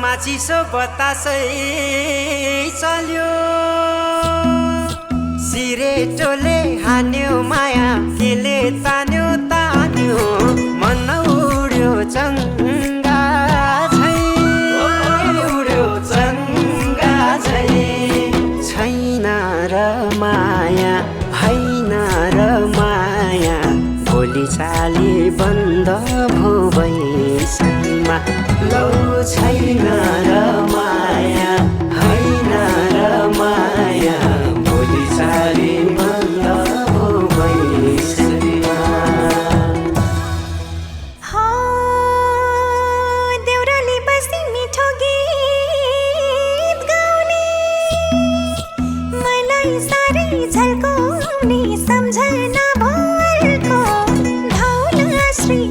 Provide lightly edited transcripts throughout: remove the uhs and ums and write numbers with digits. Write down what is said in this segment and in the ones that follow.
माचिसो बतासै चल्यो सिरेटोले हान्यो माया केले तान्यो तान्यो मन उड्यो चङ्गा झै उड्यो चङ्गा झै छैन र माया हैन र माया बोली चाली बन्द भो बैसैमा लौ छैन र माया हैन र माया बोली चाली बन्द भो बैसैमा देउराली बसी मिठो गीत गाउने मलाई साह्रै झल्काउने सम्झना भरको धौला श्री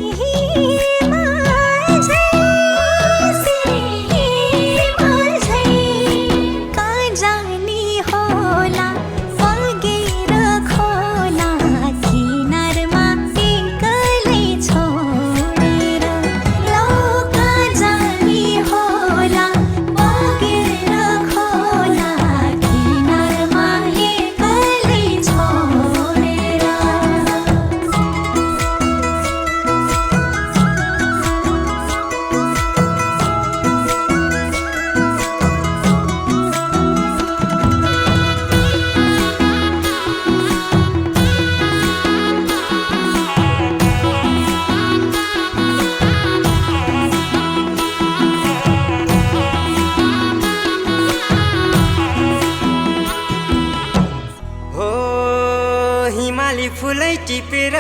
हिमाली फुलै टिपेर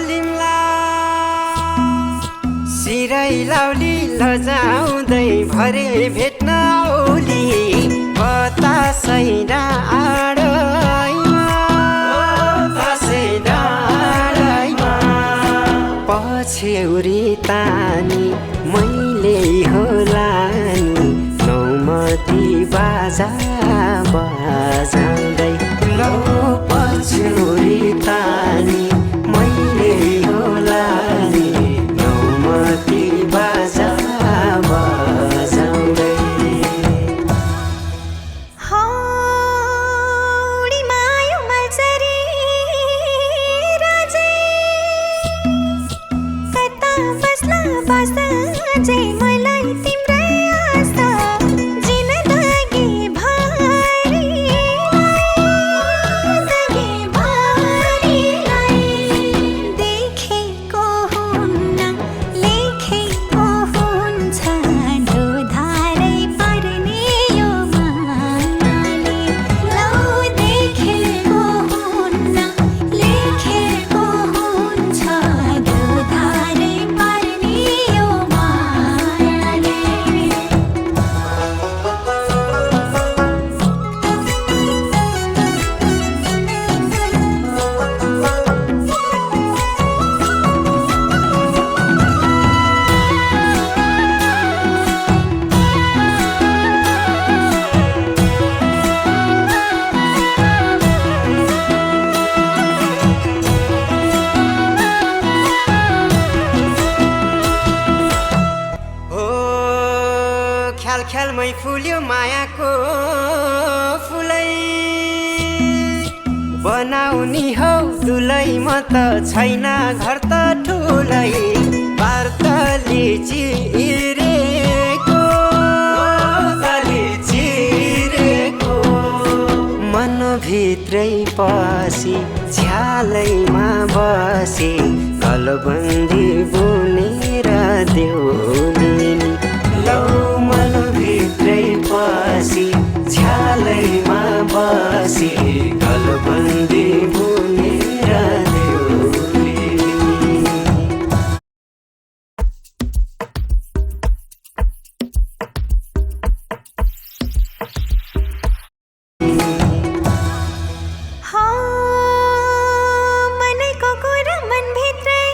लिम्ला सिरै लाउली लजाउँदै भरे भेट्न औली बतासै डाँडैमा पछ्यौरी तानी मैले होला नि नौमती बाजा बजाउँदै लौ पछ्यौरी तानी मैले होला नि नौमती बाजा बजाउँदै हौडीमा आयो मल्चरी राजे कता बस्ला बस जे मलाई तिम्रै आशा जिन्दगी भरिलाई देखेको हुन्न लेखेको हुन्छ ढोधारै पर्ने यो मायाले लौ देखेको हुन्न लेखेको हुन्छ ढोधारै पर्ने यो मायाले हो ख्याल ख्यालमै फुल्यो मायाको फुलै बनाउनी हौ दुलै म त छैन घर त ठुलै बार्तली चिरेको मनभित्रै पसी झ्यालैमा बसी कलबन्दी बुनेर देउलिनी लौ मनभित्रै पसी झ्यालैमा बसी कलबन्दी बुनेर देउलिनी मनैको कुरा मनभित्रै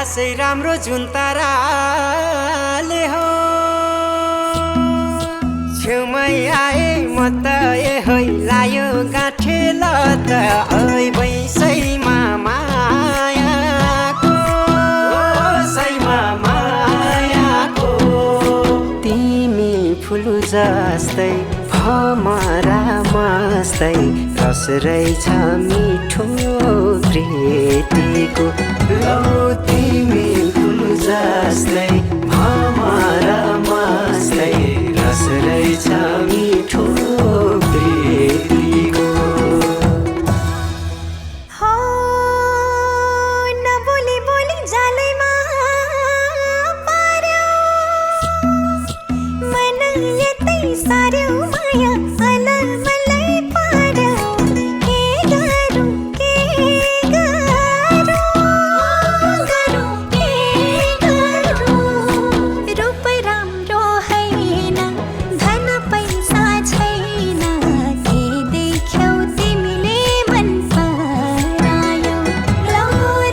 खासै राम्रो जुन ताराले हो छेउमै आए म त है लायो गाँठे ल त ऐ बैसैमा मायाको सैमा मायाको तिमी फुल जस्तै भमरा मस्तै रस रहेछ मिठो प्रीतिको लौ तिमी फुल जस्तै भमरा मस्तै रस रहेछ मिठो प्रीतिको हो नबोली बोली जालैमा पार्यो मन यतै सार्यो माया अलमलै पार्यो के गरौँ के गरौँ रूप राम्रो हैन धन पैसा छैन के देख्यौ तिमीले मन परायो लौ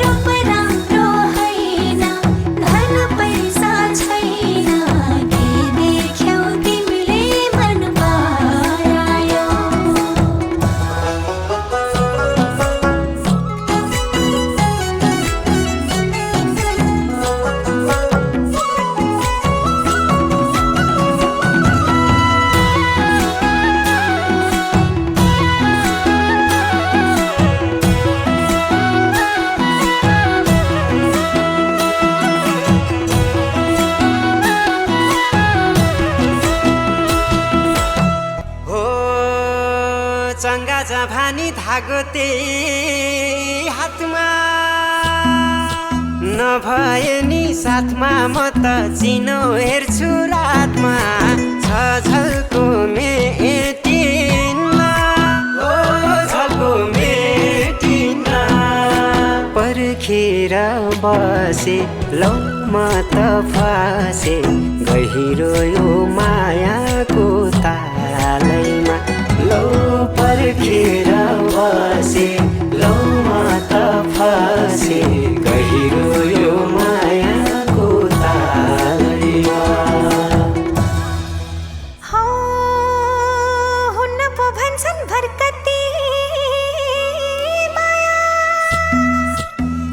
रूप राम्रो हैन धन पैसा छैन के देख्यौ तिमीले मन परायो हो चङ्गा जभानी धागो त्यही हातमा नभए नि साथमा म त चिनो हेर्छु रातमा छ झल्को मेटिन्न ओ झल्को मेटिन्न पर्खेर बसे लौ म त फसे गहिरो यो मायाको तालैमा लौ पर्खेर बसे लौ म त फसे गहिरो यो मायाको तालैमा हो हुन्न पो भन्छन् भर्कती माया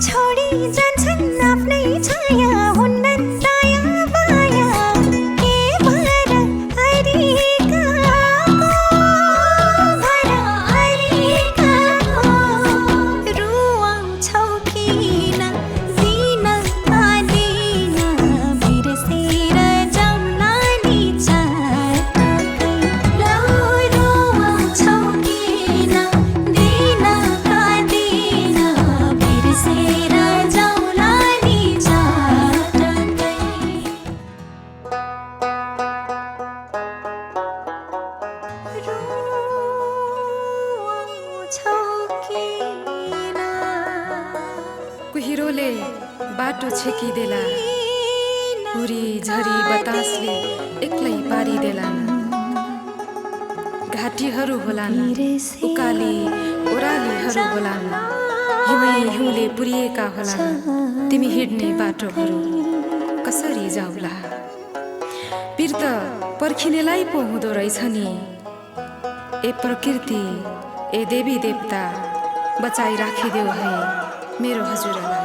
छोडी जान्छन् आफ्नै छाया हुन्न दया माया के भर हरिकाको रुवाउँछौ किन दिन आदिन बिर्सेर जाउँला नि चाटकै लौ रुवाउँछौ किन दिन आदिन बिर्सेर जाउँला नि चाटकै रुवाउँछौ किन कुहिरोले बाटो छेकिदेला हुरी झरी बतासले एक्लै पारिदेलान् घाटीहरू होलान् उकाली ओह्रालीहरू होलान् हिउँै हिउँले पुरिएका होलान् तिमी हिँड्ने बाटोहरू कसरी जाउला पिर त पर्खिनेलाई पो हुँदो रहेछ नि ए प्रकृति ए देवी देवता बचाई राखिदेऊ है मेरो हजुरलाई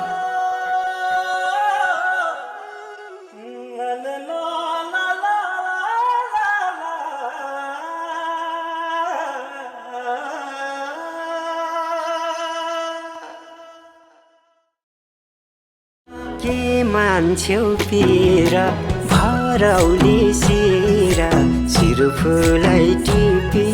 के मान्छेउ पिर भरौली सिर सिर फुलै टिपी